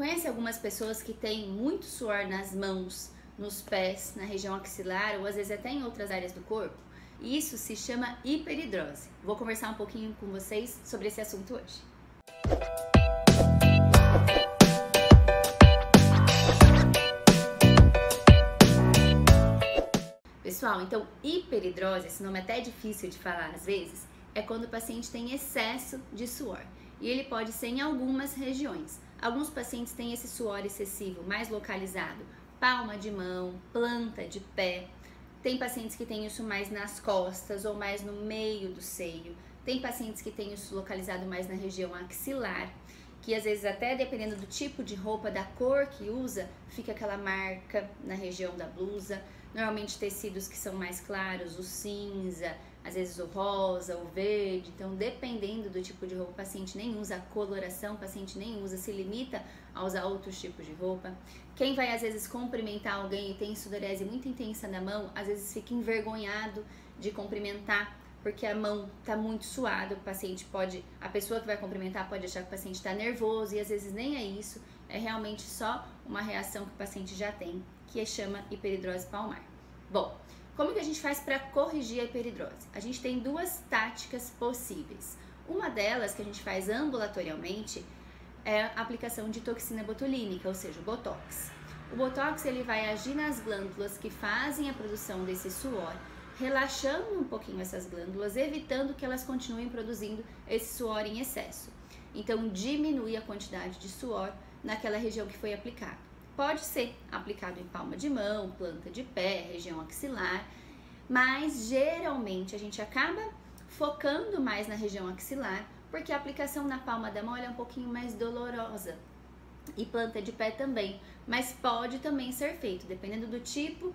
Conhece algumas pessoas que têm muito suor nas mãos, nos pés, na região axilar ou às vezes até em outras áreas do corpo? E isso se chama hiperidrose. Vou conversar um pouquinho com vocês sobre esse assunto hoje. Pessoal, então hiperidrose, esse nome é até difícil de falar às vezes, é quando o paciente tem excesso de suor. E ele pode ser em algumas regiões. Alguns pacientes têm esse suor excessivo mais localizado, palma de mão, planta de pé. Tem pacientes que têm isso mais nas costas ou mais no meio do seio. Tem pacientes que têm isso localizado mais na região axilar, que às vezes até dependendo do tipo de roupa, da cor que usa, fica aquela marca na região da blusa. Normalmente tecidos que são mais claros, o cinza, às vezes o rosa, o verde. Então, dependendo do tipo de roupa, o paciente nem usa a coloração, o paciente nem usa, se limita a usar outros tipos de roupa. Quem vai às vezes cumprimentar alguém e tem sudorese muito intensa na mão, às vezes fica envergonhado de cumprimentar, porque a mão está muito suada, a pessoa que vai cumprimentar pode achar que o paciente está nervoso e às vezes nem é isso, é realmente só uma reação que o paciente já tem, que chama hiperidrose palmar. Bom, como que a gente faz para corrigir a hiperidrose? A gente tem duas táticas possíveis. Uma delas, que a gente faz ambulatorialmente, é a aplicação de toxina botulínica, ou seja, o Botox. O Botox ele vai agir nas glândulas que fazem a produção desse suor, relaxando um pouquinho essas glândulas, evitando que elas continuem produzindo esse suor em excesso. Então, diminui a quantidade de suor naquela região que foi aplicado. Pode ser aplicado em palma de mão, planta de pé, região axilar, mas geralmente a gente acaba focando mais na região axilar, porque a aplicação na palma da mão é um pouquinho mais dolorosa. E planta de pé também, mas pode também ser feito, dependendo do tipo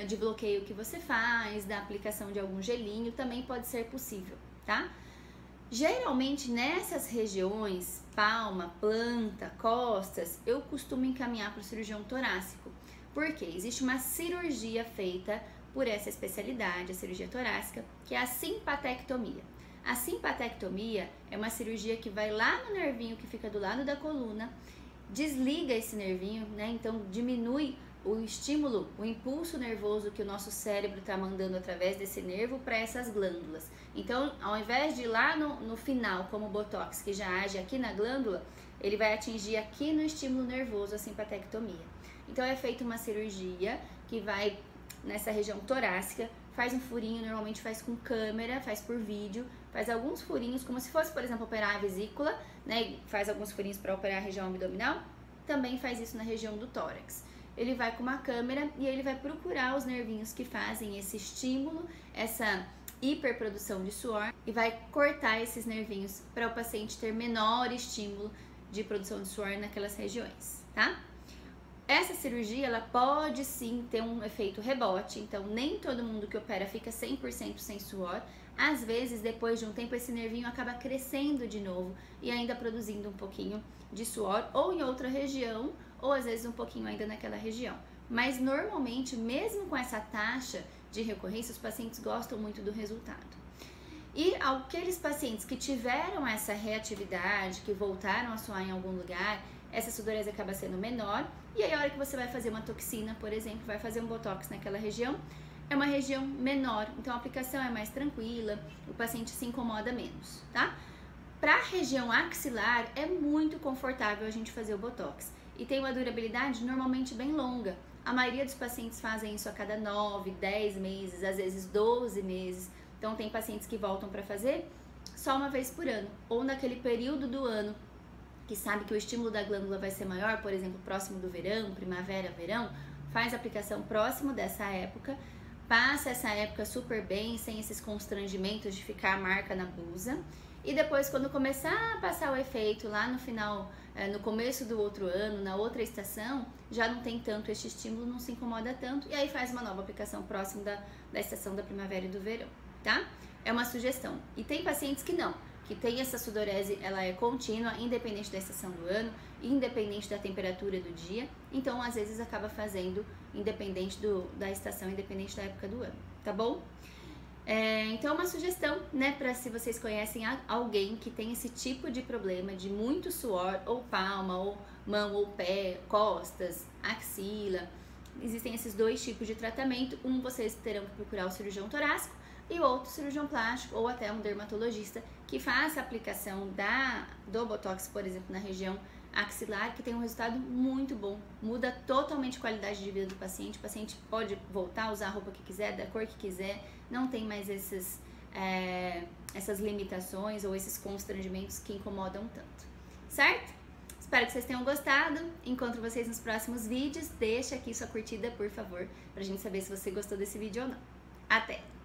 de bloqueio que você faz, da aplicação de algum gelinho, também pode ser possível, tá? Geralmente nessas regiões, palma, planta, costas, eu costumo encaminhar para o cirurgião torácico, porque existe uma cirurgia feita por essa especialidade, a cirurgia torácica, que é a simpatectomia. A simpatectomia é uma cirurgia que vai lá no nervinho que fica do lado da coluna, desliga esse nervinho, né? Então diminui o estímulo, o impulso nervoso que o nosso cérebro está mandando através desse nervo para essas glândulas. Então, ao invés de ir lá no final, como o Botox, que já age aqui na glândula, ele vai atingir aqui no estímulo nervoso, a simpatectomia. Então, é feita uma cirurgia que vai nessa região torácica, faz um furinho, normalmente faz com câmera, faz por vídeo, faz alguns furinhos, como se fosse, por exemplo, operar a vesícula, né? Faz alguns furinhos para operar a região abdominal, também faz isso na região do tórax. Ele vai com uma câmera e ele vai procurar os nervinhos que fazem esse estímulo, essa hiperprodução de suor, e vai cortar esses nervinhos para o paciente ter menor estímulo de produção de suor naquelas regiões, tá? Essa cirurgia, ela pode sim ter um efeito rebote, então nem todo mundo que opera fica 100% sem suor. Às vezes, depois de um tempo, esse nervinho acaba crescendo de novo e ainda produzindo um pouquinho de suor, ou em outra região, ou às vezes um pouquinho ainda naquela região. Mas normalmente, mesmo com essa taxa de recorrência, os pacientes gostam muito do resultado. E aqueles pacientes que tiveram essa reatividade, que voltaram a suar em algum lugar, essa sudorese acaba sendo menor, e aí a hora que você vai fazer uma toxina, por exemplo, vai fazer um Botox naquela região, é uma região menor, então a aplicação é mais tranquila, o paciente se incomoda menos, tá? Para a região axilar, é muito confortável a gente fazer o Botox, e tem uma durabilidade normalmente bem longa. A maioria dos pacientes fazem isso a cada 9, 10 meses, às vezes 12 meses, então tem pacientes que voltam para fazer só uma vez por ano, ou naquele período do ano que sabe que o estímulo da glândula vai ser maior, por exemplo, próximo do verão, primavera, verão, faz a aplicação próximo dessa época, passa essa época super bem, sem esses constrangimentos de ficar a marca na blusa, e depois quando começar a passar o efeito lá no final, no começo do outro ano, na outra estação, já não tem tanto esse estímulo, não se incomoda tanto, e aí faz uma nova aplicação próximo da estação da primavera e do verão, tá? É uma sugestão. E tem pacientes que não, que tem essa sudorese, ela é contínua, independente da estação do ano, independente da temperatura do dia, então às vezes acaba fazendo independente da estação, independente da época do ano, tá bom? Então uma sugestão, né, para se vocês conhecem alguém que tem esse tipo de problema de muito suor, ou palma, ou mão ou pé, costas, axila. Existem esses dois tipos de tratamento. Um vocês terão que procurar o cirurgião torácico e o outro cirurgião plástico ou até um dermatologista que faça a aplicação do Botox, por exemplo, na região axilar, que tem um resultado muito bom, muda totalmente a qualidade de vida do paciente. O paciente pode voltar a usar a roupa que quiser, da cor que quiser, não tem mais essas limitações ou esses constrangimentos que incomodam tanto, certo? Espero que vocês tenham gostado, encontro vocês nos próximos vídeos, deixa aqui sua curtida, por favor, pra gente saber se você gostou desse vídeo ou não. Até!